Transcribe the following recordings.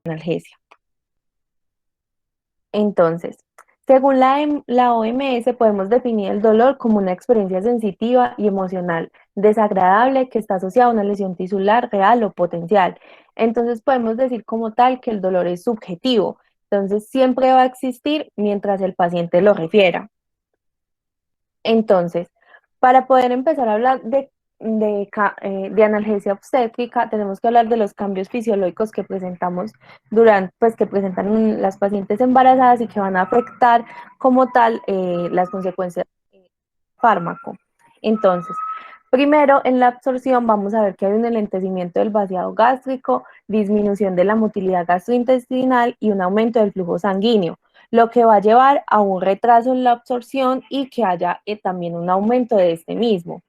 analgesia. Entonces, según la OMS, podemos definir el dolor como una experiencia sensitiva y emocional desagradable que está asociada a una lesión tisular real o potencial. Entonces, podemos decir como tal que el dolor es subjetivo. Entonces, siempre va a existir mientras el paciente lo refiera. Entonces, para poder empezar a hablar de analgesia obstétrica, tenemos que hablar de los cambios fisiológicos que presentamos pues que presentan las pacientes embarazadas y que van a afectar como tal las consecuencias del fármaco. Entonces, primero en la absorción vamos a ver que hay un enlentecimiento del vaciado gástrico, disminución de la motilidad gastrointestinal y un aumento del flujo sanguíneo, lo que va a llevar a un retraso en la absorción y que haya también un aumento de este mismo.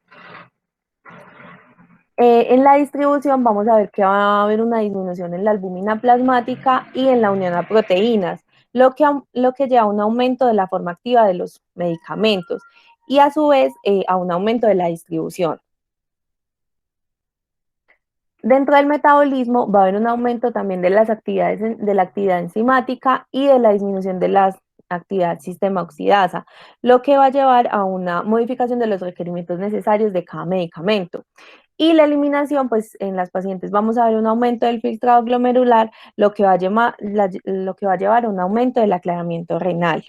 En la distribución vamos a ver que va a haber una disminución en la albúmina plasmática y en la unión a proteínas, lo que lleva a un aumento de la forma activa de los medicamentos y a su vez a un aumento de la distribución. Dentro del metabolismo va a haber un aumento también de las actividades de la actividad enzimática y de la disminución de la actividad sistema oxidasa, lo que va a llevar a una modificación de los requerimientos necesarios de cada medicamento. Y la eliminación, pues en las pacientes vamos a ver un aumento del filtrado glomerular, lo que va a llevar a un aumento del aclaramiento renal.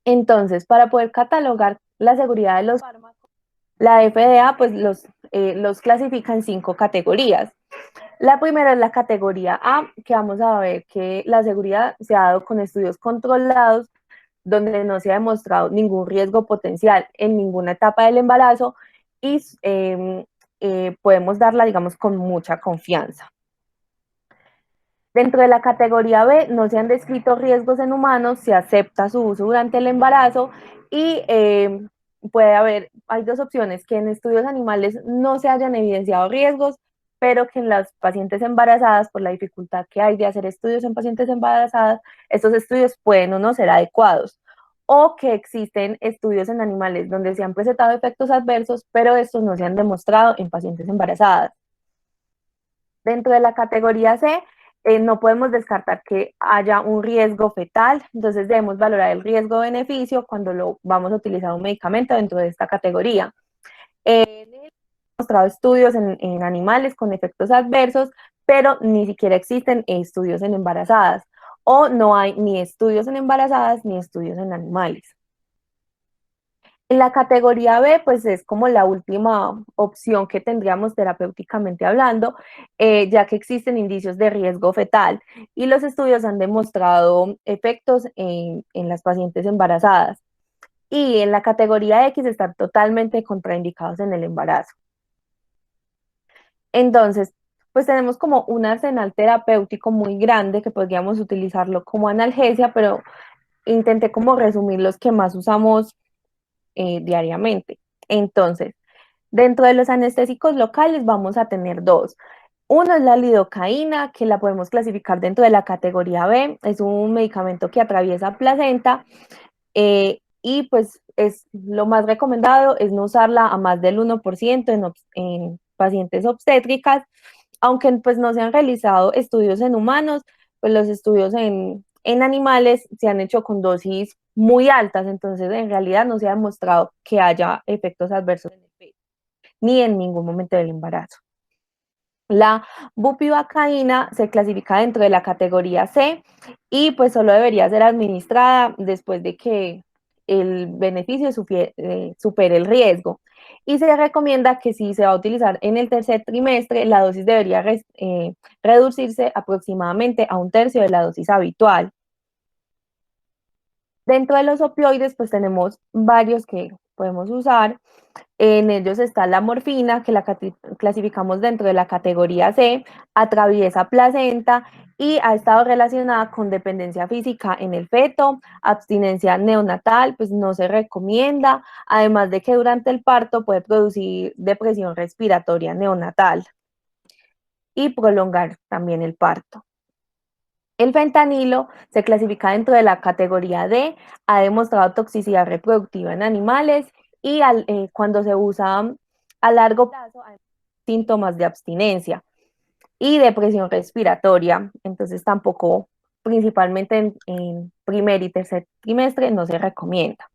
Entonces, para poder catalogar la seguridad de los fármacos, la FDA pues los clasifica en 5 categorías. La primera es la categoría A, que vamos a ver que la seguridad se ha dado con estudios controlados, donde no se ha demostrado ningún riesgo potencial en ninguna etapa del embarazo y podemos darla, digamos, con mucha confianza. Dentro de la categoría B no se han descrito riesgos en humanos, se acepta su uso durante el embarazo y hay dos opciones, que en estudios animales no se hayan evidenciado riesgos, pero que en las pacientes embarazadas, por la dificultad que hay de hacer estudios en pacientes embarazadas, estos estudios pueden o no ser adecuados. O que existen estudios en animales donde se han presentado efectos adversos, pero estos no se han demostrado en pacientes embarazadas. Dentro de la categoría C, no podemos descartar que haya un riesgo fetal, entonces debemos valorar el riesgo-beneficio cuando vamos a utilizar un medicamento dentro de esta categoría. Hemos mostrado estudios en animales con efectos adversos, pero ni siquiera existen estudios en embarazadas, o no hay ni estudios en embarazadas ni estudios en animales. En la categoría B, pues es como la última opción que tendríamos terapéuticamente hablando, ya que existen indicios de riesgo fetal y los estudios han demostrado efectos en las pacientes embarazadas. Y en la categoría X están totalmente contraindicados en el embarazo. Entonces, pues tenemos como un arsenal terapéutico muy grande que podríamos utilizarlo como analgesia, pero intenté como resumir los que más usamos diariamente. Entonces, dentro de los anestésicos locales vamos a tener dos. Uno es la lidocaína, que la podemos clasificar dentro de la categoría B. Es un medicamento que atraviesa placenta y pues es lo más recomendado es no usarla a más del 1% en pacientes obstétricas, aunque pues no se han realizado estudios en humanos, pues los estudios en animales se han hecho con dosis muy altas, entonces en realidad no se ha demostrado que haya efectos adversos en el feto, ni en ningún momento del embarazo. La bupivacaína se clasifica dentro de la categoría C y pues solo debería ser administrada después de que el beneficio supere el riesgo. Y se recomienda que si se va a utilizar en el tercer trimestre, la dosis debería reducirse aproximadamente a un tercio de la dosis habitual. Dentro de los opioides, pues tenemos varios que podemos usar. En ellos está la morfina, que la clasificamos dentro de la categoría C, atraviesa placenta y ha estado relacionada con dependencia física en el feto, abstinencia neonatal, pues no se recomienda, además de que durante el parto puede producir depresión respiratoria neonatal y prolongar también el parto. El fentanilo se clasifica dentro de la categoría D, ha demostrado toxicidad reproductiva en animales y cuando se usa a largo plazo hay síntomas de abstinencia. y depresión respiratoria. Entonces tampoco, principalmente en primer y tercer trimestre, no se recomienda.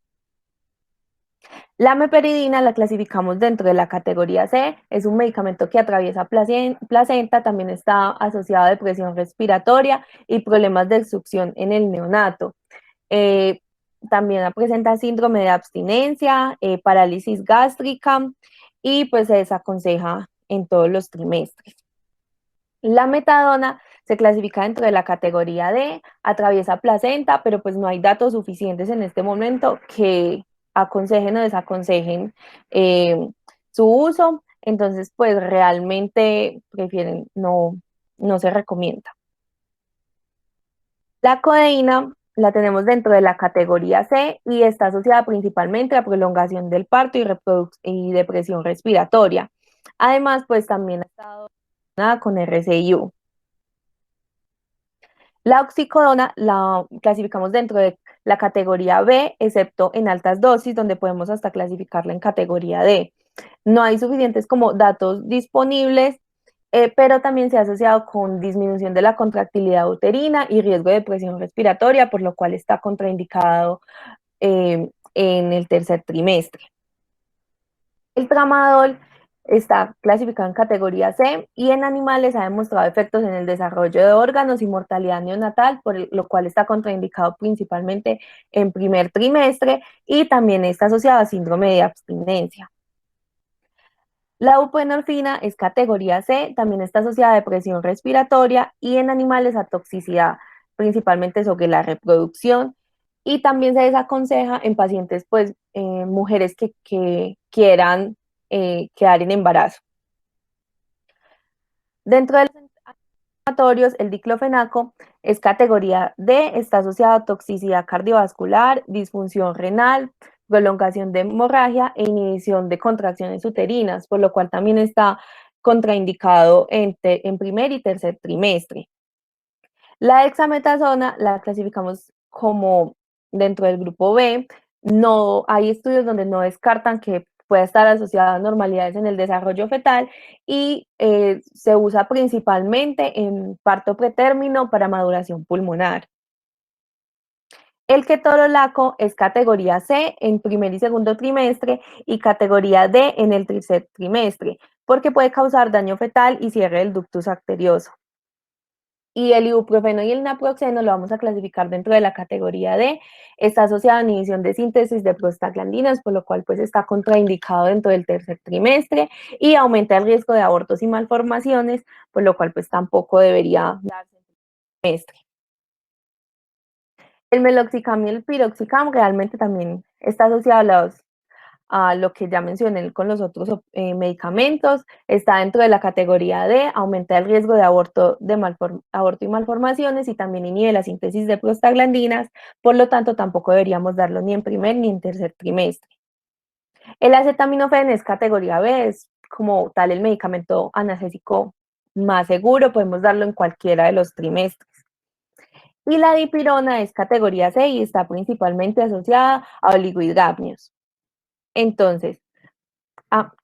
La meperidina la clasificamos dentro de la categoría C, es un medicamento que atraviesa placenta, también está asociado a depresión respiratoria y problemas de succión en el neonato. Eh, También presenta síndrome de abstinencia, parálisis gástrica y pues se desaconseja en todos los trimestres. La metadona se clasifica dentro de la categoría D, atraviesa placenta, pero pues no hay datos suficientes en este momento que aconsejen o desaconsejen eh, su uso, entonces pues realmente prefieren no se recomienda. La codeína la tenemos dentro de la categoría C y está asociada principalmente a prolongación del parto y depresión respiratoria. Además, pues también ha estado relacionada con RCIU. La oxicodona la clasificamos dentro de la categoría B, excepto en altas dosis, donde podemos hasta clasificarla en categoría D. No hay suficientes como datos disponibles, pero también se ha asociado con disminución de la contractilidad uterina y riesgo de presión respiratoria, por lo cual está contraindicado en el tercer trimestre. El tramadol está clasificado en categoría C y en animales ha demostrado efectos en el desarrollo de órganos y mortalidad neonatal, por lo cual está contraindicado principalmente en primer trimestre y también está asociado a síndrome de abstinencia. La buprenorfina es categoría C, también está asociada a depresión respiratoria y en animales a toxicidad, principalmente sobre la reproducción. Y también se desaconseja en pacientes, pues, mujeres que quieran quedar en embarazo. Dentro de los inflamatorios, el diclofenaco es categoría D, está asociado a toxicidad cardiovascular, disfunción renal, prolongación de hemorragia e inhibición de contracciones uterinas, por lo cual también está contraindicado en primer y tercer trimestre. La dexametasona la clasificamos como dentro del grupo B. No hay estudios donde no descartan que pueda estar asociada a anormalidades en el desarrollo fetal y se usa principalmente en parto pretérmino para maduración pulmonar. El ketorolaco es categoría C en primer y segundo trimestre y categoría D en el tercer trimestre, porque puede causar daño fetal y cierre del ductus arterioso. Y el ibuprofeno y el naproxeno lo vamos a clasificar dentro de la categoría D. Está asociado a inhibición de síntesis de prostaglandinas, por lo cual pues está contraindicado dentro del tercer trimestre y aumenta el riesgo de abortos y malformaciones, por lo cual pues tampoco debería darse en el trimestre. El meloxicam y el piroxicam realmente también está asociado a lo que ya mencioné con los otros medicamentos, está dentro de la categoría D, aumenta el riesgo de aborto y malformaciones y también inhibe la síntesis de prostaglandinas, por lo tanto tampoco deberíamos darlo ni en primer ni en tercer trimestre. El acetaminofén es categoría B, es como tal el medicamento analgésico más seguro, podemos darlo en cualquiera de los trimestres. Y la dipirona es categoría C y está principalmente asociada a oligohidramnios. Entonces,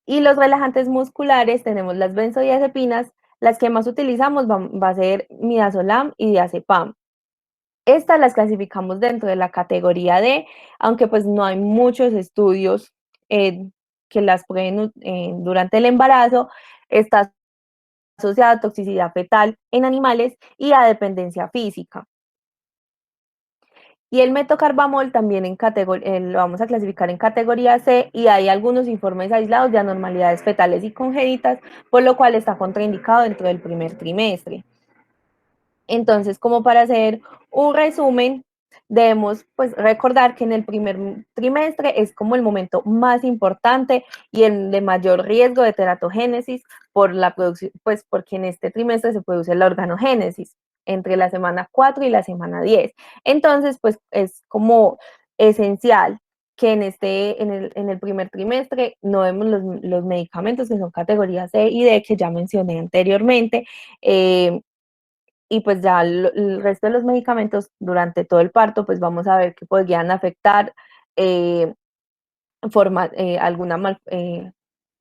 y los relajantes musculares tenemos las benzodiazepinas, las que más utilizamos va a ser midazolam y diazepam. Estas las clasificamos dentro de la categoría D, aunque pues no hay muchos estudios que las prueben durante el embarazo. Está asociada a toxicidad fetal en animales y a dependencia física. Y el metocarbamol también lo vamos a clasificar en categoría C y hay algunos informes aislados de anormalidades fetales y congénitas, por lo cual está contraindicado dentro del primer trimestre. Entonces, como para hacer un resumen, debemos pues recordar que en el primer trimestre es como el momento más importante y el de mayor riesgo de teratogénesis por la producción, pues porque en este trimestre se produce la organogénesis entre la semana 4 y la semana 10. Entonces, pues es como esencial que en el primer trimestre no demos los medicamentos que son categoría C y D que ya mencioné anteriormente, y pues ya el resto de los medicamentos durante todo el parto, pues vamos a ver que podrían afectar eh, alguna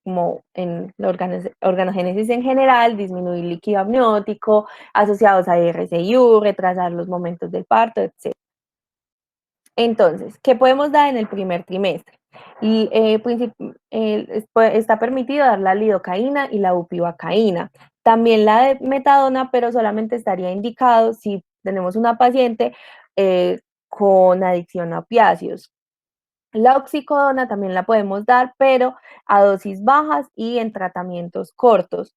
como en la organogénesis en general, disminuir líquido amniótico, asociados a RCIU, retrasar los momentos del parto, etc. Entonces, ¿qué podemos dar en el primer trimestre? Está permitido dar la lidocaína y la bupivacaína. También la de metadona, pero solamente estaría indicado si tenemos una paciente con adicción a opiáceos. La oxicodona también la podemos dar, pero a dosis bajas y en tratamientos cortos.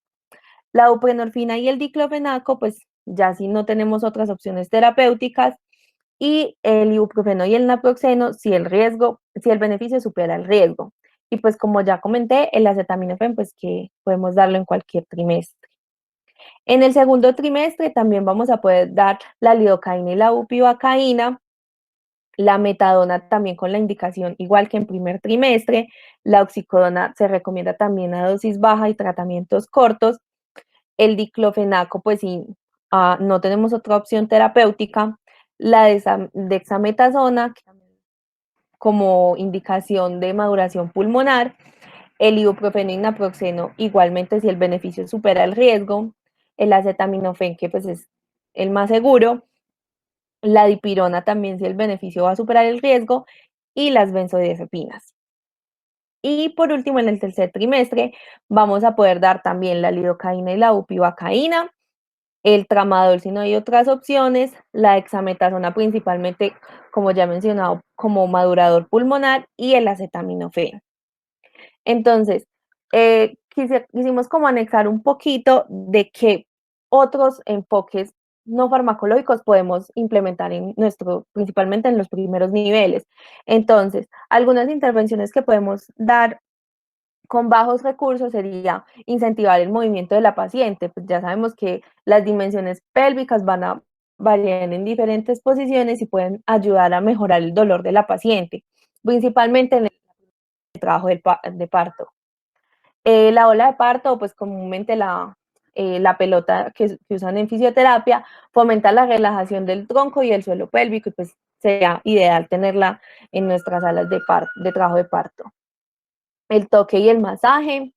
La buprenorfina y el diclofenaco, pues ya si no tenemos otras opciones terapéuticas, y el ibuprofeno y el naproxeno si el beneficio supera el riesgo. Y pues como ya comenté, el acetaminofén, pues que podemos darlo en cualquier trimestre. En el segundo trimestre también vamos a poder dar la lidocaína y la bupivacaína, la metadona también con la indicación igual que en primer trimestre, la oxicodona se recomienda también a dosis baja y tratamientos cortos, el diclofenaco pues si no tenemos otra opción terapéutica, la dexametasona como indicación de maduración pulmonar, el ibuprofeno y naproxeno igualmente si el beneficio supera el riesgo, el acetaminofén que pues es el más seguro, la dipirona también si el beneficio va a superar el riesgo y las benzodiazepinas. Y por último, en el tercer trimestre vamos a poder dar también la lidocaína y la bupivacaína, el tramadol si no hay otras opciones, la dexametasona principalmente, como ya he mencionado, como madurador pulmonar y el acetaminofén. Entonces, quisimos como anexar un poquito de qué otros enfoques no farmacológicos podemos implementar principalmente en los primeros niveles. Entonces, algunas intervenciones que podemos dar con bajos recursos sería incentivar el movimiento de la paciente. Pues ya sabemos que las dimensiones pélvicas van a variar en diferentes posiciones y pueden ayudar a mejorar el dolor de la paciente, principalmente en el trabajo de parto. La ola de parto, pues comúnmente la pelota que usan en fisioterapia, fomenta la relajación del tronco y el suelo pélvico, y pues sería ideal tenerla en nuestras salas de trabajo de parto. El toque y el masaje,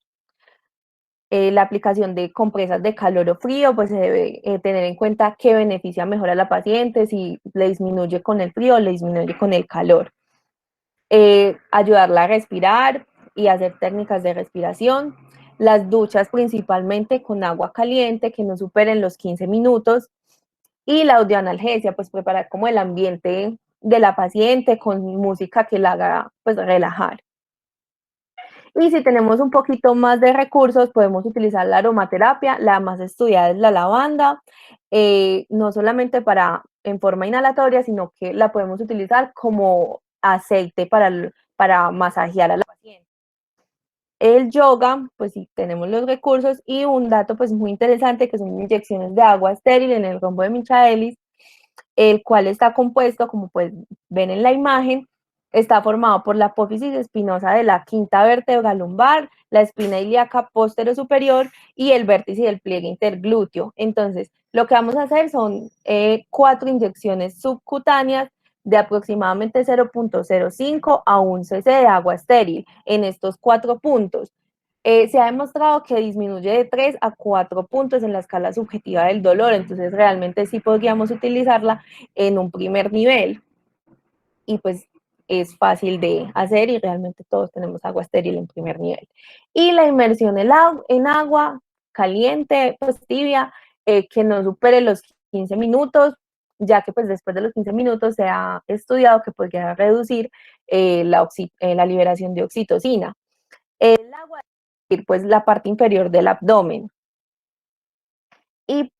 la aplicación de compresas de calor o frío, pues se debe tener en cuenta qué beneficia mejor a la paciente, si le disminuye con el frío o le disminuye con el calor. Ayudarla a respirar y hacer técnicas de respiración. Las duchas principalmente con agua caliente que no superen los 15 minutos. Y la audioanalgesia, pues preparar como el ambiente de la paciente con música que la haga pues relajar. Y si tenemos un poquito más de recursos, podemos utilizar la aromaterapia, la más estudiada es la lavanda, no solamente en forma inhalatoria, sino que la podemos utilizar como aceite para masajear a la paciente. El yoga, pues sí, tenemos los recursos y un dato pues muy interesante que son inyecciones de agua estéril en el rombo de Michaelis, el cual está compuesto, como pues ven en la imagen, está formado por la apófisis espinosa de la quinta vértebra lumbar, la espina ilíaca posterior-superior y el vértice del pliegue interglúteo. Entonces, lo que vamos a hacer son 4 inyecciones subcutáneas de aproximadamente 0.05 a 1 cc de agua estéril en estos 4 puntos. Se ha demostrado que disminuye de 3 a 4 puntos en la escala subjetiva del dolor, entonces realmente sí podríamos utilizarla en un primer nivel y pues es fácil de hacer y realmente todos tenemos agua estéril en primer nivel. Y la inmersión en agua caliente, pues tibia, que no supere los 15 minutos, ya que pues después de los 15 minutos se ha estudiado que podría reducir la liberación de oxitocina. El agua pues la parte inferior del abdomen. Y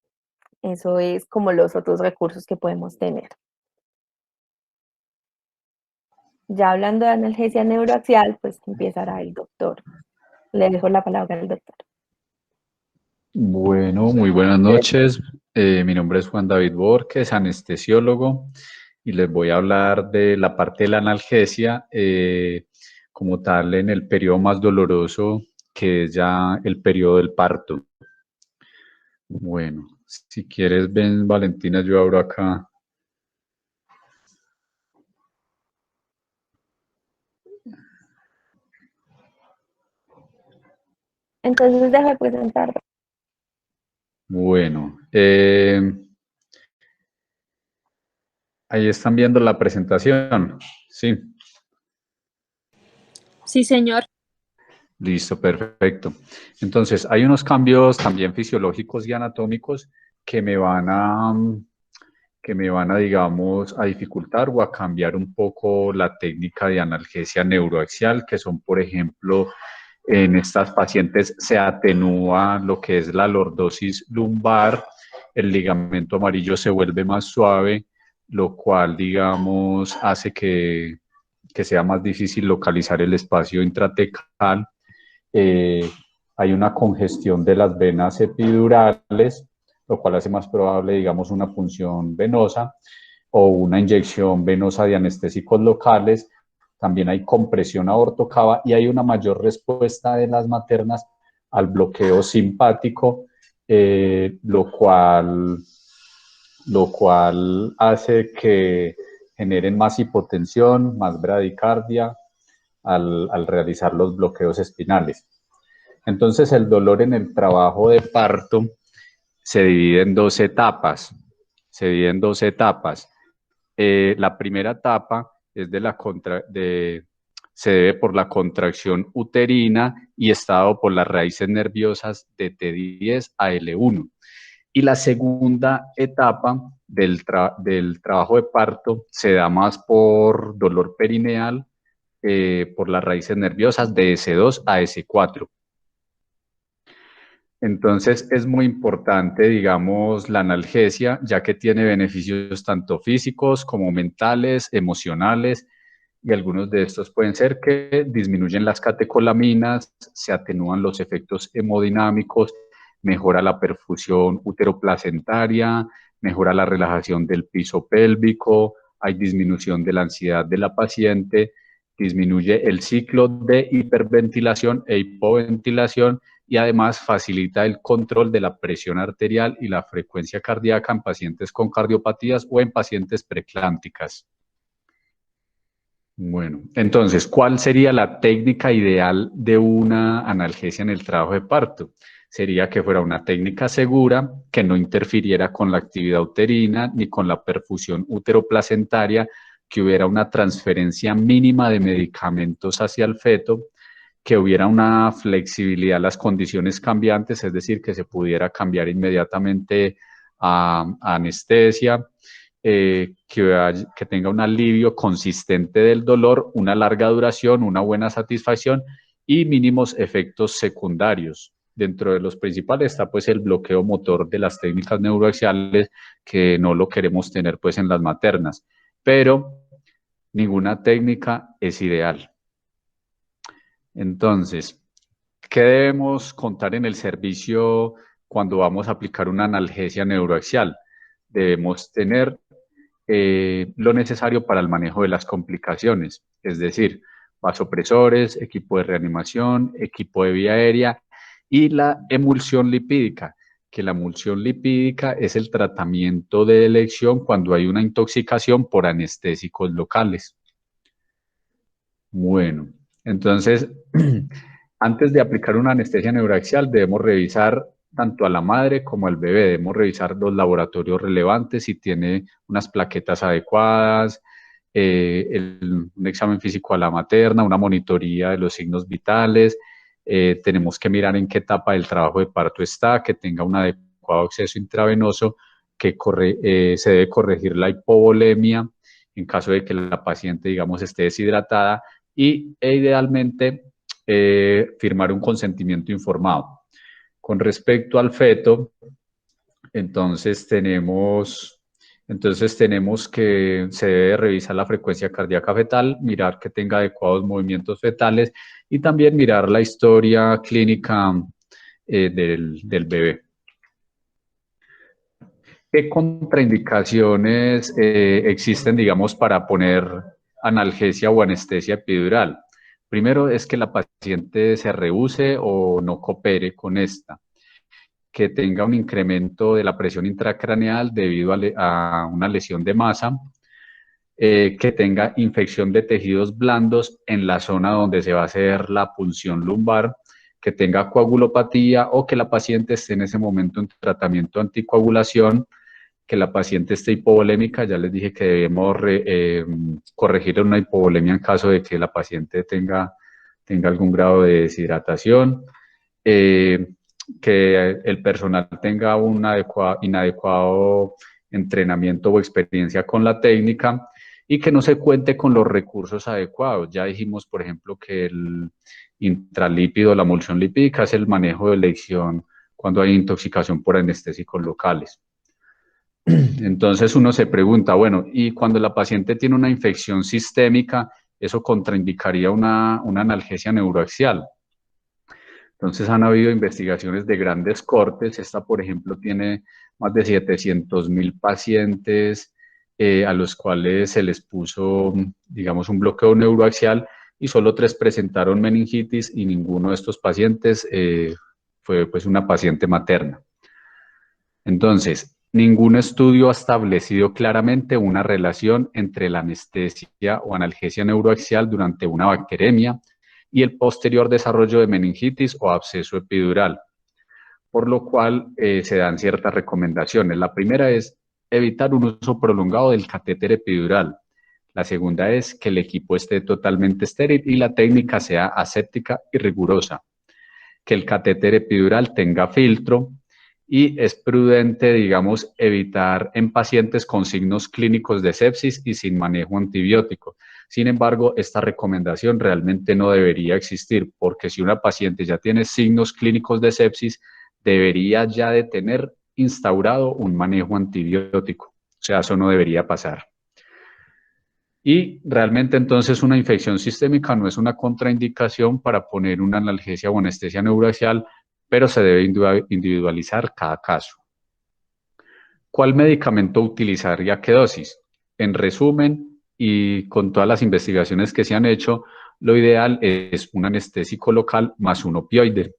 eso es como los otros recursos que podemos tener. Ya hablando de analgesia neuroaxial, pues empezará el doctor. Le dejo la palabra al doctor. Bueno, muy buenas noches. Mi nombre es Juan David Borges, anestesiólogo, y les voy a hablar de la parte de la analgesia como tal en el periodo más doloroso, que es ya el periodo del parto. Bueno, si quieres, ven, Valentina, yo abro acá. Entonces deja de presentar. Bueno, ahí están viendo la presentación. Sí, Sí, señor. listo, perfecto. Entonces, hay unos cambios también fisiológicos y anatómicos que me van a, digamos, a dificultar o a cambiar un poco la técnica de analgesia neuroaxial, que son, por ejemplo, en estas pacientes se atenúa lo que es la lordosis lumbar, el ligamento amarillo se vuelve más suave, lo cual, digamos, hace que sea más difícil localizar el espacio intratecal. eh, Hay una congestión de las venas epidurales, lo cual hace más probable, digamos, una punción venosa o una inyección venosa de anestésicos locales. También hay compresión aortocava y hay una mayor respuesta de las maternas al bloqueo simpático, lo cual hace que generen más hipotensión, más bradicardia al realizar los bloqueos espinales. Entonces, el dolor en el trabajo de parto se divide en dos etapas. La primera etapa es se debe por la contracción uterina y está dado por las raíces nerviosas de T10 a L1. Y la segunda etapa del trabajo de parto se da más por dolor perineal, por las raíces nerviosas de S2 a S4. Entonces es muy importante, digamos, la analgesia, ya que tiene beneficios tanto físicos como mentales, emocionales, y algunos de estos pueden ser que disminuyen las catecolaminas, se atenúan los efectos hemodinámicos, mejora la perfusión uteroplacentaria, mejora la relajación del piso pélvico, hay disminución de la ansiedad de la paciente, disminuye el ciclo de hiperventilación e hipoventilación y además facilita el control de la presión arterial y la frecuencia cardíaca en pacientes con cardiopatías o en pacientes preclánticas. Bueno, entonces, ¿cuál sería la técnica ideal de una analgesia en el trabajo de parto? Sería que fuera una técnica segura, que no interfiriera con la actividad uterina ni con la perfusión uteroplacentaria, que hubiera una transferencia mínima de medicamentos hacia el feto, que hubiera una flexibilidad a las condiciones cambiantes, es decir, que se pudiera cambiar inmediatamente a anestesia, que tenga un alivio consistente del dolor, una larga duración, una buena satisfacción y mínimos efectos secundarios. Dentro de los principales está pues el bloqueo motor de las técnicas neuroaxiales, que no lo queremos tener pues en las maternas, pero ninguna técnica es ideal. Entonces, ¿qué debemos contar en el servicio cuando vamos a aplicar una analgesia neuroaxial? Debemos tener lo necesario para el manejo de las complicaciones, es decir, vasopresores, equipo de reanimación, equipo de vía aérea y la emulsión lipídica, que la emulsión lipídica es el tratamiento de elección cuando hay una intoxicación por anestésicos locales. Bueno, entonces, antes de aplicar una anestesia neuroaxial, debemos revisar tanto a la madre como al bebé. Debemos revisar los laboratorios relevantes, si tiene unas plaquetas adecuadas, un examen físico a la materna, una monitoría de los signos vitales. Tenemos que mirar en qué etapa del trabajo de parto está, que tenga un adecuado acceso intravenoso, que se debe corregir la hipovolemia en caso de que la paciente, digamos, esté deshidratada e idealmente firmar un consentimiento informado. Con respecto al feto, entonces tenemos que se debe revisar la frecuencia cardíaca fetal, mirar que tenga adecuados movimientos fetales y también mirar la historia clínica del bebé. ¿Qué contraindicaciones existen, digamos, para poner analgesia o anestesia epidural? Primero es que la paciente se rehúse o no coopere con esta, que tenga un incremento de la presión intracraneal debido a una lesión de masa, que tenga infección de tejidos blandos en la zona donde se va a hacer la punción lumbar, que tenga coagulopatía o que la paciente esté en ese momento en tratamiento de anticoagulación, que la paciente esté hipovolémica. Ya les dije que debemos corregir una hipovolemia en caso de que la paciente tenga algún grado de deshidratación, que el personal tenga un inadecuado entrenamiento o experiencia con la técnica y que no se cuente con los recursos adecuados. Ya dijimos, por ejemplo, que el intralípido, la emulsión lipídica, es el manejo de elección cuando hay intoxicación por anestésicos locales. Entonces uno se pregunta, bueno, y cuando la paciente tiene una infección sistémica, ¿eso contraindicaría una analgesia neuroaxial? Entonces han habido investigaciones de grandes cortes. Esta, por ejemplo, tiene más de 700.000 pacientes a los cuales se les puso, digamos, un bloqueo neuroaxial y solo 3 presentaron meningitis y ninguno de estos pacientes fue pues una paciente materna. Entonces, ningún estudio ha establecido claramente una relación entre la anestesia o analgesia neuroaxial durante una bacteremia y el posterior desarrollo de meningitis o absceso epidural, por lo cual se dan ciertas recomendaciones. La primera es evitar un uso prolongado del catéter epidural. La segunda es que el equipo esté totalmente estéril y la técnica sea aséptica y rigurosa. Que el catéter epidural tenga filtro y es prudente, digamos, evitar en pacientes con signos clínicos de sepsis y sin manejo antibiótico. Sin embargo, esta recomendación realmente no debería existir, porque si una paciente ya tiene signos clínicos de sepsis, debería ya de tener instaurado un manejo antibiótico. O sea, eso no debería pasar. Y realmente entonces una infección sistémica no es una contraindicación para poner una analgesia o anestesia neuroaxial, pero se debe individualizar cada caso. ¿Cuál medicamento utilizar y a qué dosis? En resumen, y con todas las investigaciones que se han hecho, lo ideal es un anestésico local más un opioide.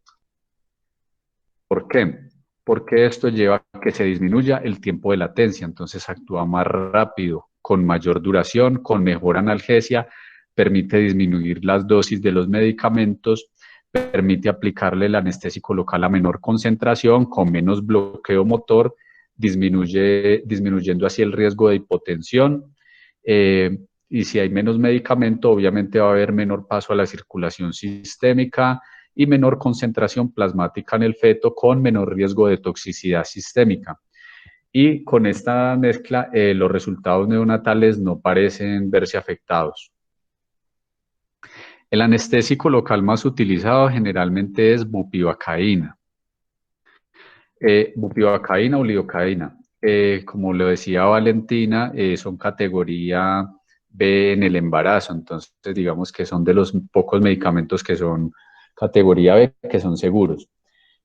¿Por qué? Porque esto lleva a que se disminuya el tiempo de latencia, entonces actúa más rápido, con mayor duración, con mejor analgesia, permite disminuir las dosis de los medicamentos, permite aplicarle el anestésico local a menor concentración, con menos bloqueo motor, disminuyendo así el riesgo de hipotensión. Y si hay menos medicamento, obviamente va a haber menor paso a la circulación sistémica y menor concentración plasmática en el feto con menor riesgo de toxicidad sistémica. Y con esta mezcla, los resultados neonatales no parecen verse afectados. El anestésico local más utilizado generalmente es bupivacaína. Bupivacaína o lidocaína. Como lo decía Valentina, son categoría B en el embarazo, entonces digamos que son de los pocos medicamentos que son categoría B, que son seguros.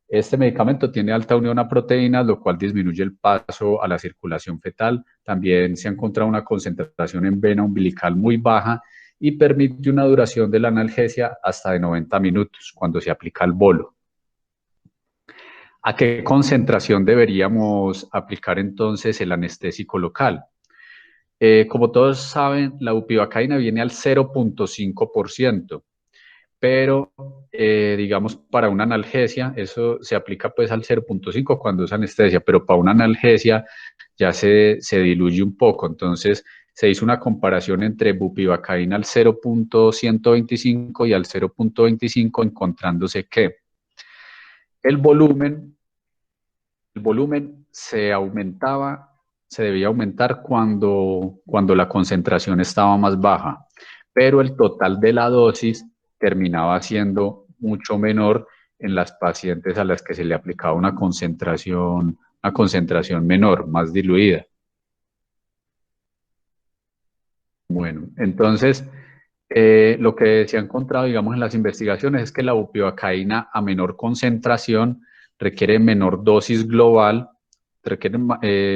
Este medicamento tiene alta unión a proteínas, lo cual disminuye el paso a la circulación fetal. También se ha encontrado una concentración en vena umbilical muy baja y permite una duración de la analgesia hasta de 90 minutos cuando se aplica el bolo. ¿A qué concentración deberíamos aplicar entonces el anestésico local? Como todos saben, la bupivacaína viene al 0.5%, pero digamos para una analgesia, eso se aplica pues al 0.5 cuando es anestesia, pero para una analgesia ya se diluye un poco. Entonces se hizo una comparación entre bupivacaína al 0.125 y al 0.25, encontrándose que el volumen se aumentaba, se debía aumentar cuando la concentración estaba más baja, pero el total de la dosis terminaba siendo mucho menor en las pacientes a las que se le aplicaba una concentración menor, más diluida. Bueno, entonces, lo que se ha encontrado, digamos, en las investigaciones es que la bupivacaína a menor concentración requiere menor dosis global, requiere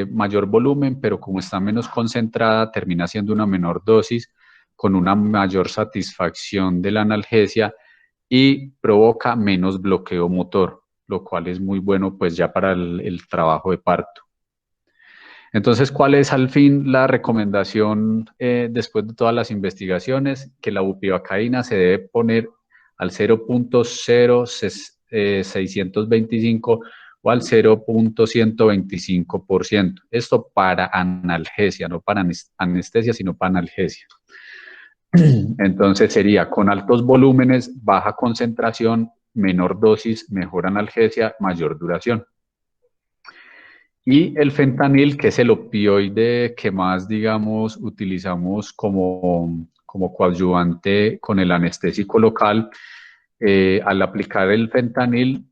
mayor volumen, pero como está menos concentrada, termina siendo una menor dosis con una mayor satisfacción de la analgesia y provoca menos bloqueo motor, lo cual es muy bueno pues ya para el trabajo de parto. Entonces, ¿cuál es al fin la recomendación después de todas las investigaciones? Que la bupivacaína se debe poner al 0.625 o al 0.125%. Esto para analgesia, no para anestesia, sino para analgesia. Entonces sería con altos volúmenes, baja concentración, menor dosis, mejor analgesia, mayor duración. Y el fentanil, que es el opioide que más, digamos, utilizamos como coadyuvante con el anestésico local, al aplicar el fentanil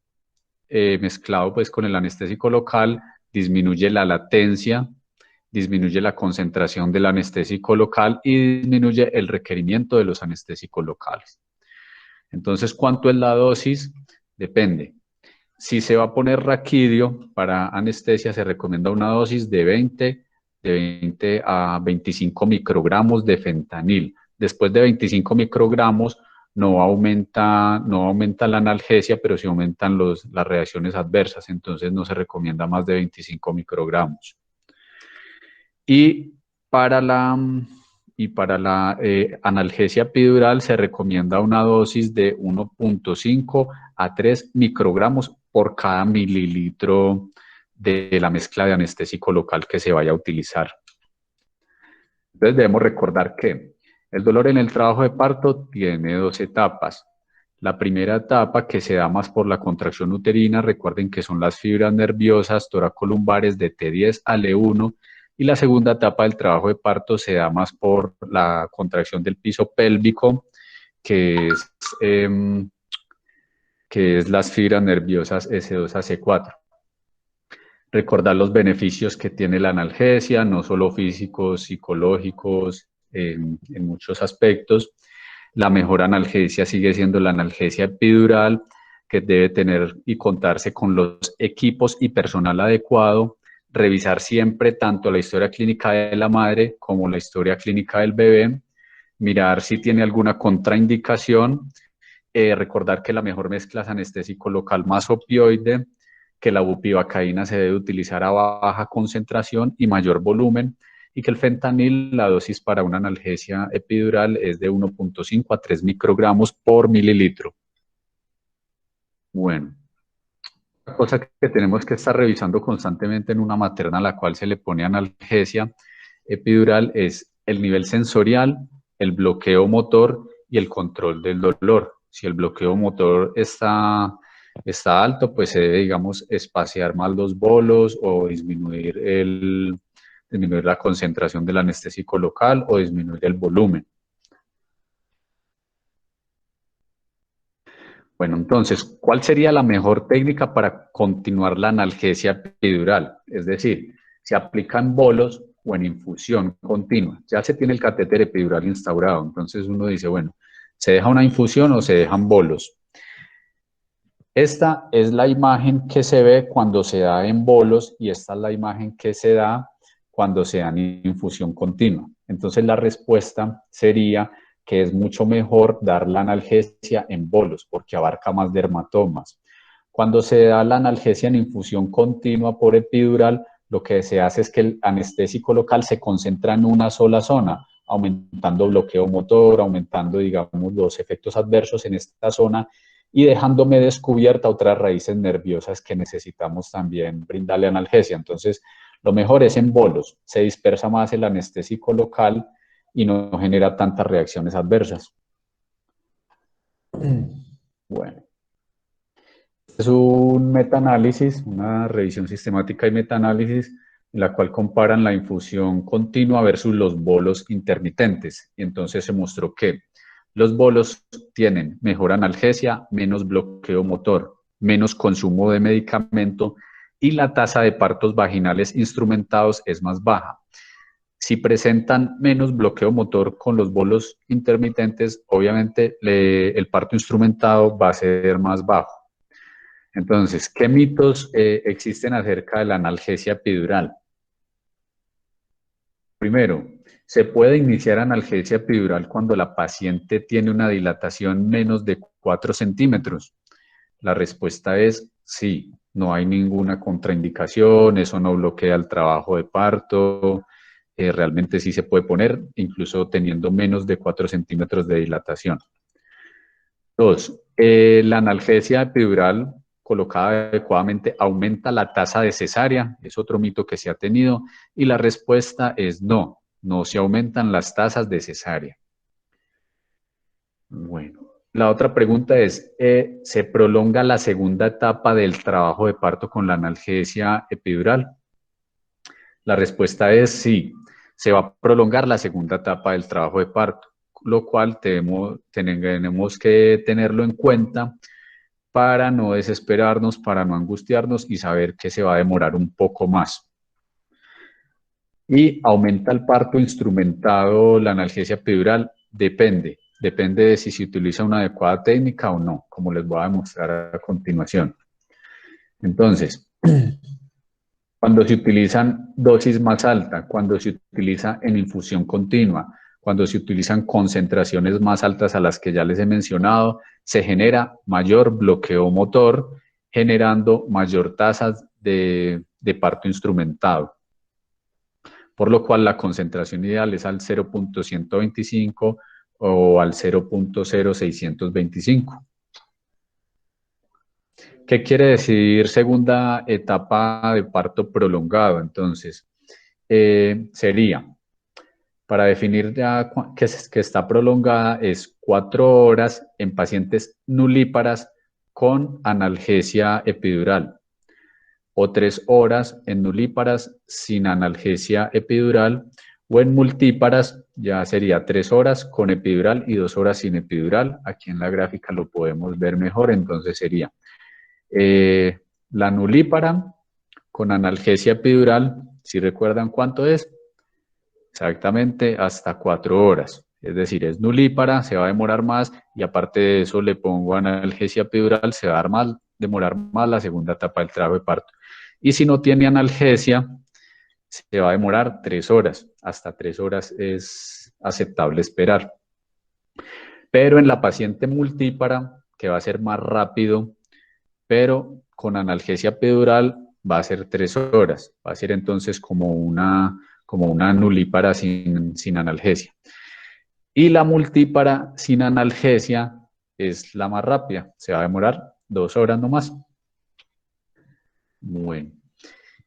mezclado pues con el anestésico local, disminuye la latencia, disminuye la concentración del anestésico local y disminuye el requerimiento de los anestésicos locales. Entonces, ¿cuánto es la dosis? Depende. Si se va a poner raquidio para anestesia, se recomienda una dosis de 20 a 25 microgramos de fentanil. Después de 25 microgramos no aumenta la analgesia, pero sí aumentan las reacciones adversas, entonces no se recomienda más de 25 microgramos. Y para la analgesia epidural se recomienda una dosis de 1.5 a 3 microgramos por cada mililitro de la mezcla de anestésico local que se vaya a utilizar. Entonces debemos recordar que el dolor en el trabajo de parto tiene dos etapas. La primera etapa, que se da más por la contracción uterina, recuerden que son las fibras nerviosas toracolumbares de T10 a L1, y la segunda etapa del trabajo de parto se da más por la contracción del piso pélvico, que es las fibras nerviosas S2 a C4. Recordar los beneficios que tiene la analgesia, no solo físicos, psicológicos, en muchos aspectos. La mejor analgesia sigue siendo la analgesia epidural, que debe tener y contarse con los equipos y personal adecuado. Revisar siempre tanto la historia clínica de la madre como la historia clínica del bebé. Mirar si tiene alguna contraindicación. Recordar que la mejor mezcla es anestésico local más opioide, que la bupivacaína se debe utilizar a baja concentración y mayor volumen, y que el fentanil, la dosis para una analgesia epidural es de 1.5 a 3 microgramos por mililitro. Bueno, la cosa que tenemos que estar revisando constantemente en una materna a la cual se le pone analgesia epidural es el nivel sensorial, el bloqueo motor y el control del dolor. Si el bloqueo motor está alto, pues se debe, digamos, espaciar más los bolos o disminuir la concentración del anestésico local o disminuir el volumen. Bueno, entonces, ¿cuál sería la mejor técnica para continuar la analgesia epidural? Es decir, se aplican bolos o en infusión continua. Ya se tiene el catéter epidural instaurado, entonces uno dice, bueno, ¿se deja una infusión o se dejan bolos? Esta es la imagen que se ve cuando se da en bolos y esta es la imagen que se da cuando se da en infusión continua. Entonces la respuesta sería que es mucho mejor dar la analgesia en bolos porque abarca más dermatomas. Cuando se da la analgesia en infusión continua por epidural, lo que se hace es que el anestésico local se concentra en una sola zona, aumentando bloqueo motor, aumentando, digamos, los efectos adversos en esta zona y dejándome descubierta otras raíces nerviosas que necesitamos también brindarle analgesia. Entonces, lo mejor es en bolos, se dispersa más el anestésico local y no genera tantas reacciones adversas. Bueno, este es un metaanálisis, una revisión sistemática y metaanálisis en la cual comparan la infusión continua versus los bolos intermitentes. Y entonces se mostró que los bolos tienen mejor analgesia, menos bloqueo motor, menos consumo de medicamento y la tasa de partos vaginales instrumentados es más baja. Si presentan menos bloqueo motor con los bolos intermitentes, obviamente el parto instrumentado va a ser más bajo. Entonces, ¿qué mitos existen acerca de la analgesia epidural? Primero, ¿se puede iniciar analgesia epidural cuando la paciente tiene una dilatación menos de 4 centímetros? La respuesta es sí, no hay ninguna contraindicación, eso no bloquea el trabajo de parto, realmente sí se puede poner, incluso teniendo menos de 4 centímetros de dilatación. Dos, la analgesia epidural colocada adecuadamente aumenta la tasa de cesárea, es otro mito que se ha tenido, y la respuesta es no, no se aumentan las tasas de cesárea. Bueno, la otra pregunta es, ¿se prolonga la segunda etapa del trabajo de parto con la analgesia epidural? La respuesta es sí, se va a prolongar la segunda etapa del trabajo de parto, lo cual tenemos que tenerlo en cuenta para no desesperarnos, para no angustiarnos y saber que se va a demorar un poco más. Y aumenta el parto instrumentado, la analgesia epidural, depende de si se utiliza una adecuada técnica o no, como les voy a demostrar a continuación. Entonces, cuando se utilizan dosis más altas, cuando se utiliza en infusión continua, cuando se utilizan concentraciones más altas a las que ya les he mencionado, se genera mayor bloqueo motor, generando mayor tasa de parto instrumentado, por lo cual la concentración ideal es al 0.125 o al 0.0625. ¿Qué quiere decir segunda etapa de parto prolongado? Entonces, sería, para definir ya que está prolongada, es 4 horas en pacientes nulíparas con analgesia epidural o 3 horas en nulíparas sin analgesia epidural o en multíparas ya sería 3 horas con epidural y 2 horas sin epidural. Aquí en la gráfica lo podemos ver mejor, entonces sería eh, la nulípara con analgesia epidural, si recuerdan cuánto es, exactamente hasta 4 horas. Es decir, es nulípara, se va a demorar más y aparte de eso le pongo analgesia epidural, se va a demorar más la segunda etapa del trabajo de parto. Y si no tiene analgesia, se va a demorar 3 horas. Hasta 3 horas es aceptable esperar. Pero en la paciente multípara, que va a ser más rápido, pero con analgesia epidural va a ser 3 horas. Va a ser entonces como una nulípara sin analgesia. Y la multípara sin analgesia es la más rápida. Se va a demorar 2 horas nomás. Bueno.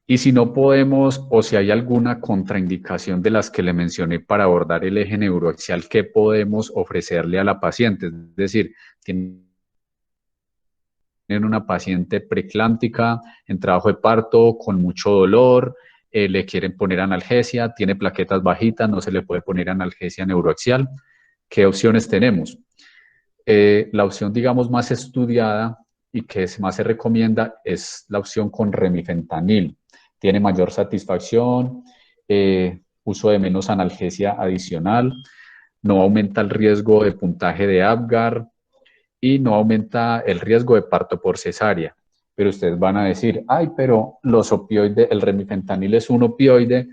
Y si no podemos o si hay alguna contraindicación de las que le mencioné para abordar el eje neuroaxial, ¿qué podemos ofrecerle a la paciente? Es decir, tienen una paciente preclántica en trabajo de parto con mucho dolor, le quieren poner analgesia, tiene plaquetas bajitas, no se le puede poner analgesia neuroaxial. ¿Qué opciones tenemos? La opción, digamos, más estudiada y que más se recomienda es la opción con remifentanil. Tiene mayor satisfacción, uso de menos analgesia adicional, no aumenta el riesgo de puntaje de Apgar y no aumenta el riesgo de parto por cesárea. Pero ustedes van a decir, ay, pero los opioides, el remifentanil es un opioide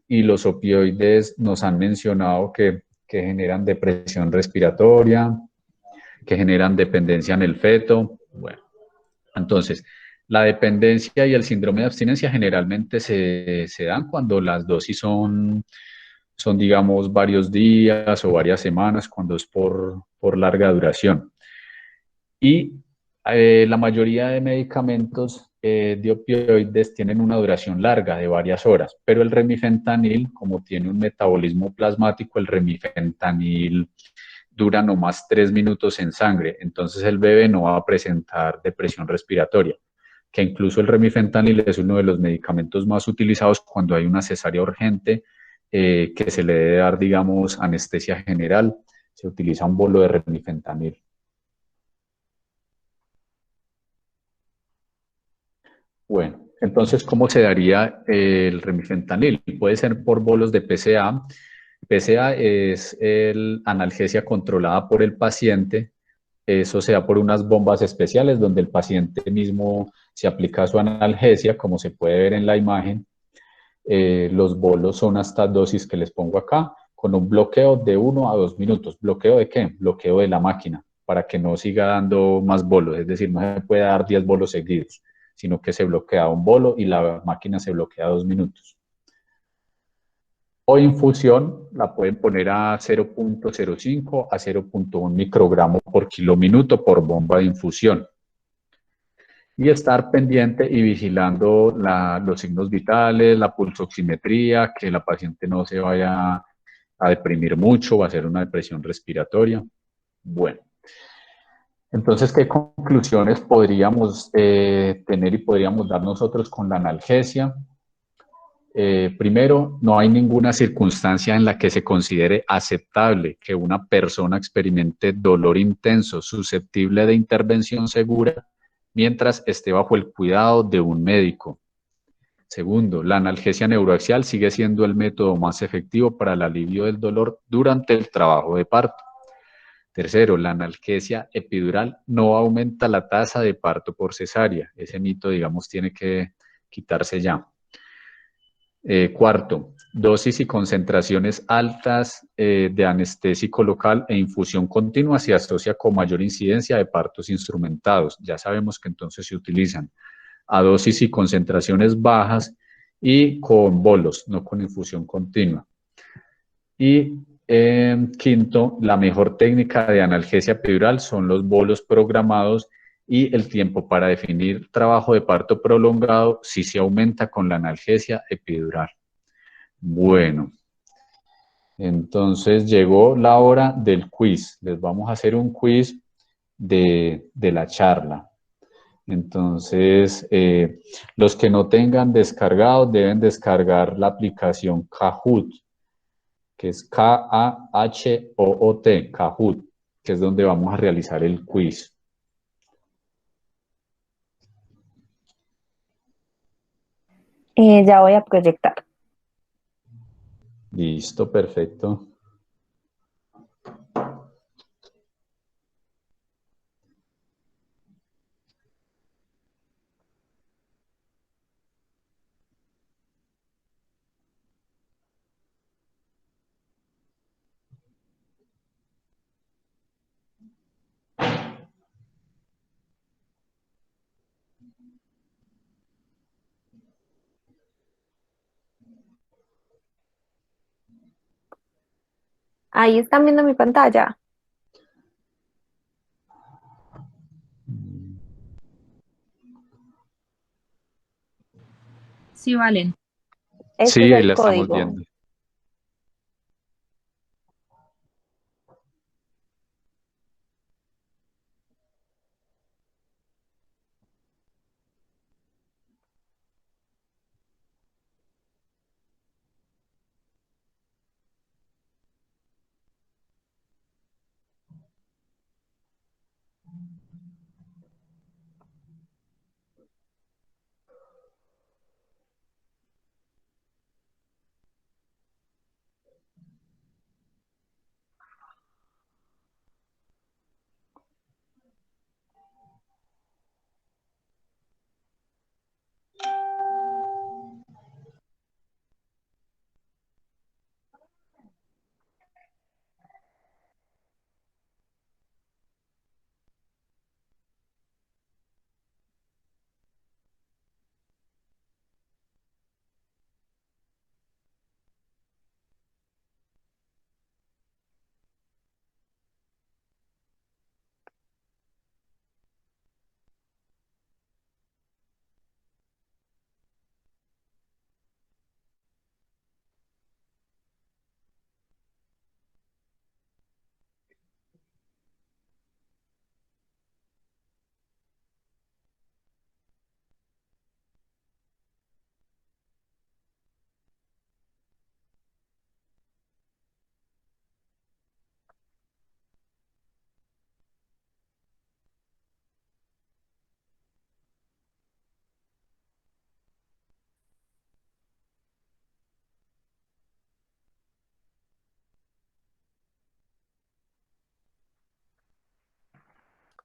y los opioides nos han mencionado que generan depresión respiratoria, que generan dependencia en el feto. Bueno, entonces, la dependencia y el síndrome de abstinencia generalmente se dan cuando las dosis son, digamos, varios días o varias semanas, cuando es por larga duración. Y la mayoría de medicamentos de opioides tienen una duración larga de varias horas, pero el remifentanil, como tiene un metabolismo plasmático, el remifentanil dura nomás 3 minutos en sangre, entonces el bebé no va a presentar depresión respiratoria, que incluso el remifentanil es uno de los medicamentos más utilizados cuando hay una cesárea urgente, que se le debe dar, digamos, anestesia general, se utiliza un bolo de remifentanil. Bueno, entonces, ¿cómo se daría el remifentanil? Puede ser por bolos de PCA. PCA es el analgesia controlada por el paciente. Eso se da por unas bombas especiales donde el paciente mismo se aplica su analgesia, como se puede ver en la imagen. Los bolos son hasta dosis que les pongo acá, con un bloqueo de 1 a 2 minutos. ¿Bloqueo de qué? Bloqueo de la máquina, para que no siga dando más bolos. Es decir, no se puede dar 10 bolos seguidos, sino que se bloquea un bolo y la máquina se bloquea 2 minutos. o infusión la pueden poner a 0,05 a 0,1 microgramo por kilo minuto por bomba de infusión. Y estar pendiente y vigilando los signos vitales, la pulsoximetría, que la paciente no se vaya a deprimir mucho o a hacer una depresión respiratoria. Bueno, entonces, ¿qué conclusiones podríamos tener y podríamos dar nosotros con la analgesia? Primero, no hay ninguna circunstancia en la que se considere aceptable que una persona experimente dolor intenso susceptible de intervención segura mientras esté bajo el cuidado de un médico. Segundo, la analgesia neuroaxial sigue siendo el método más efectivo para el alivio del dolor durante el trabajo de parto. Tercero, la analgesia epidural no aumenta la tasa de parto por cesárea. Ese mito, digamos, tiene que quitarse ya. Cuarto, dosis y concentraciones altas de anestésico local e infusión continua se asocia con mayor incidencia de partos instrumentados. Ya sabemos que entonces se utilizan a dosis y concentraciones bajas y con bolos, no con infusión continua. Y quinto, la mejor técnica de analgesia epidural son los bolos programados y el tiempo para definir trabajo de parto prolongado si se aumenta con la analgesia epidural. Bueno, entonces llegó la hora del quiz. Les vamos a hacer un quiz de la charla. Entonces, los que no tengan descargado deben descargar la aplicación Kahoot, que es K-A-H-O-O-T, Kahoot, que es donde vamos a realizar el quiz. Ya voy a proyectar. Listo, perfecto. Ahí están viendo mi pantalla. Sí, Valen. Este es Sí, ahí el la estamos código. viendo.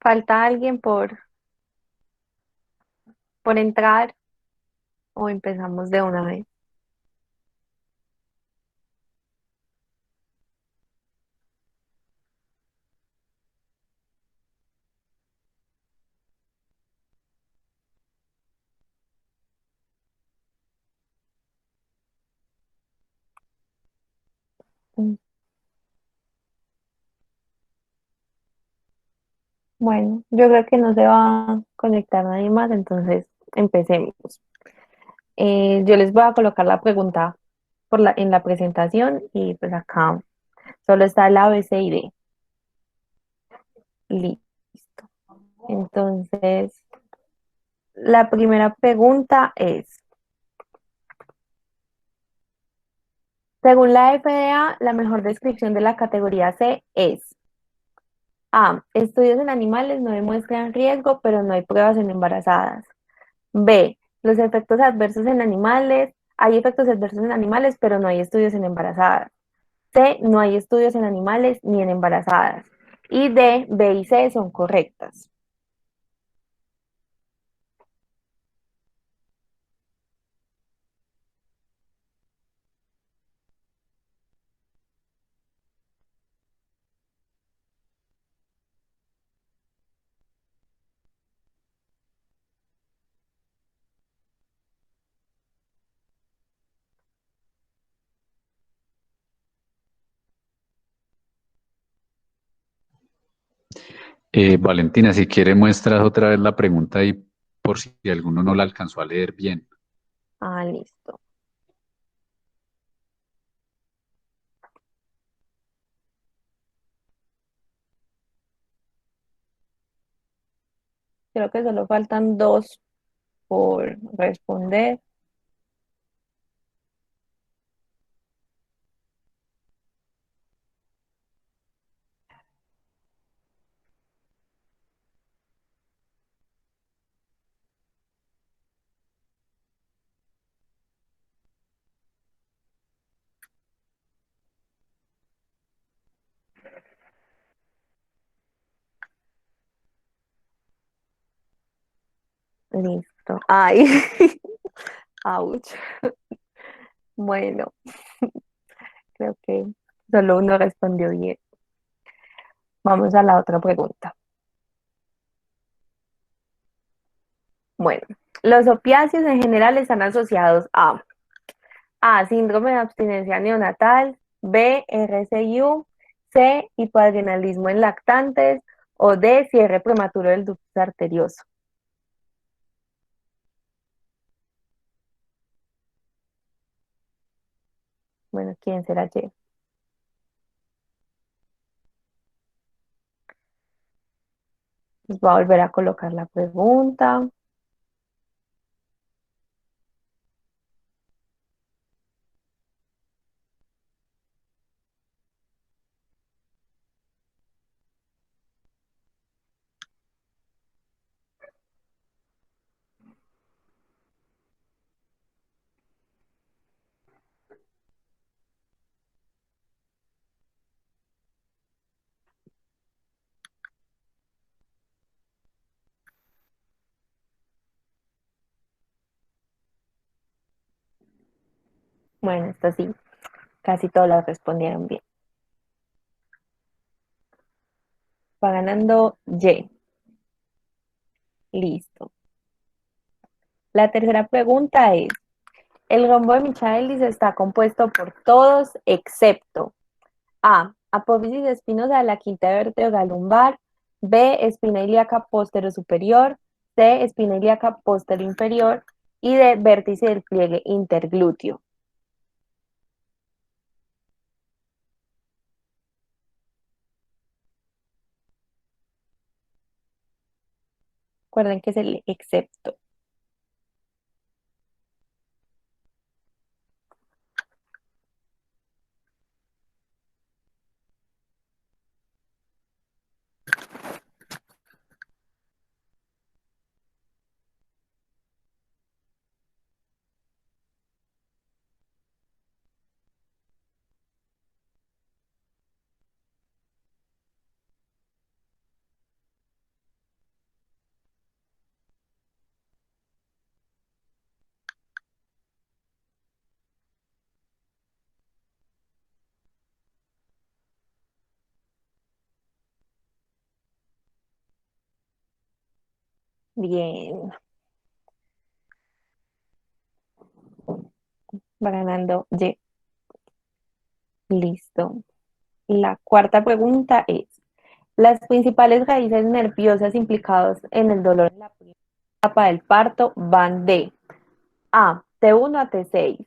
¿Falta alguien por entrar o empezamos de una vez? Bueno, yo creo que no se va a conectar nadie más, entonces empecemos. Yo les voy a colocar la pregunta en la presentación y pues acá solo está el A, B, C y D. Listo. Entonces, la primera pregunta es, según la FDA, la mejor descripción de la categoría C es A. Estudios en animales no demuestran riesgo, pero no hay pruebas en embarazadas. B. Los efectos adversos en animales. Hay efectos adversos en animales, pero no hay estudios en embarazadas. C. No hay estudios en animales ni en embarazadas. Y D, B y C son correctas. Valentina, si quiere muestras otra vez la pregunta y por si alguno no la alcanzó a leer bien. Ah, listo. Creo que solo faltan dos por responder. Listo. Ay, ouch. Bueno, creo que solo uno respondió bien. Vamos a la otra pregunta. Bueno, los opiáceos en general están asociados a síndrome de abstinencia neonatal, B, RCIU, C, hipoadrenalismo en lactantes o D, cierre prematuro del ducto arterioso. Bueno, ¿quién será Y? Les voy a volver a colocar la pregunta. Bueno, esto sí, casi todas las respondieron bien. Va ganando Y. Listo. La tercera pregunta es, el rombo de Michaelis está compuesto por todos excepto A, apófisis espinosa de la quinta vértebra lumbar, B, espina ilíaca superior, C, espina ilíaca inferior y D, vértice del pliegue interglúteo. Recuerden que es el excepto. Bien, va ganando Y. Listo. La cuarta pregunta es, Las principales raíces nerviosas implicadas en el dolor en la primera etapa del parto van de A, T1 a T6,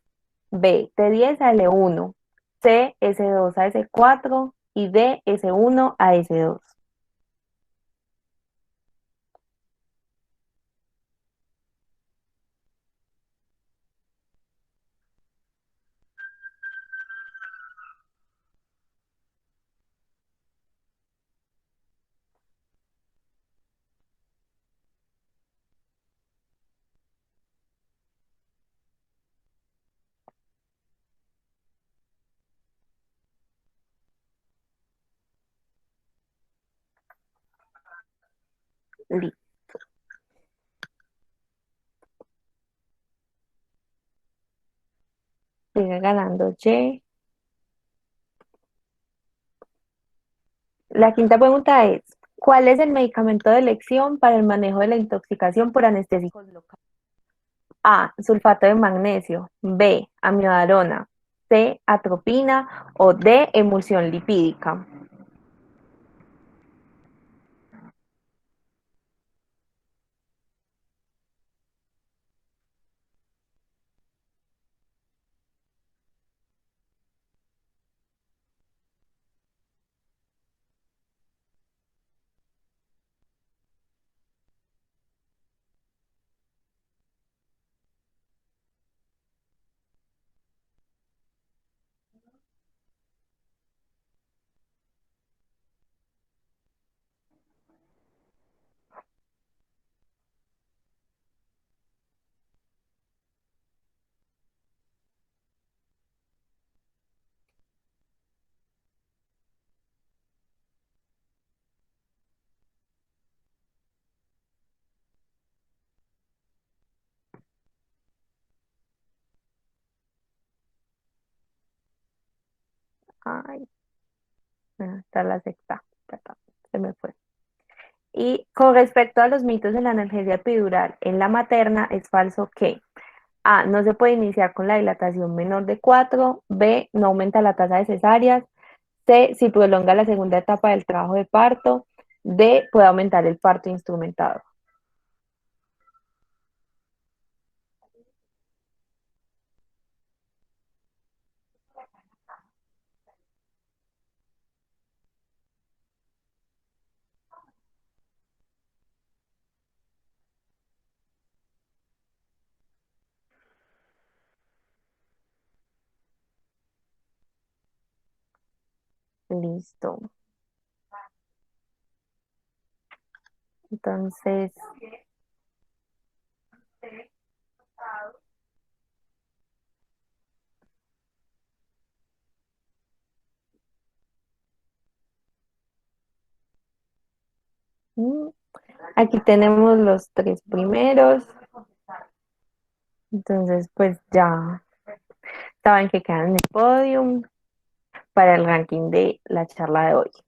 B, T10 a L1, C, S2 a S4 y D, S1 a S2. Listo, sigue ganando Y. La quinta pregunta es, ¿cuál es el medicamento de elección para el manejo de la intoxicación por anestésicos locales? A, sulfato de magnesio, B, amiodarona, C, atropina o D, emulsión lipídica. Ay, está la sexta, perdón, se me fue. Y con respecto a los mitos de la analgesia epidural en la materna, es falso que A, no se puede iniciar con la dilatación menor de 4, B, no aumenta la tasa de cesáreas, C, si prolonga la segunda etapa del trabajo de parto, D, puede aumentar el parto instrumentado. Listo. Entonces, mm, aquí tenemos los tres primeros. Entonces, pues ya saben que quedan en el podium para el ranking de la charla de hoy.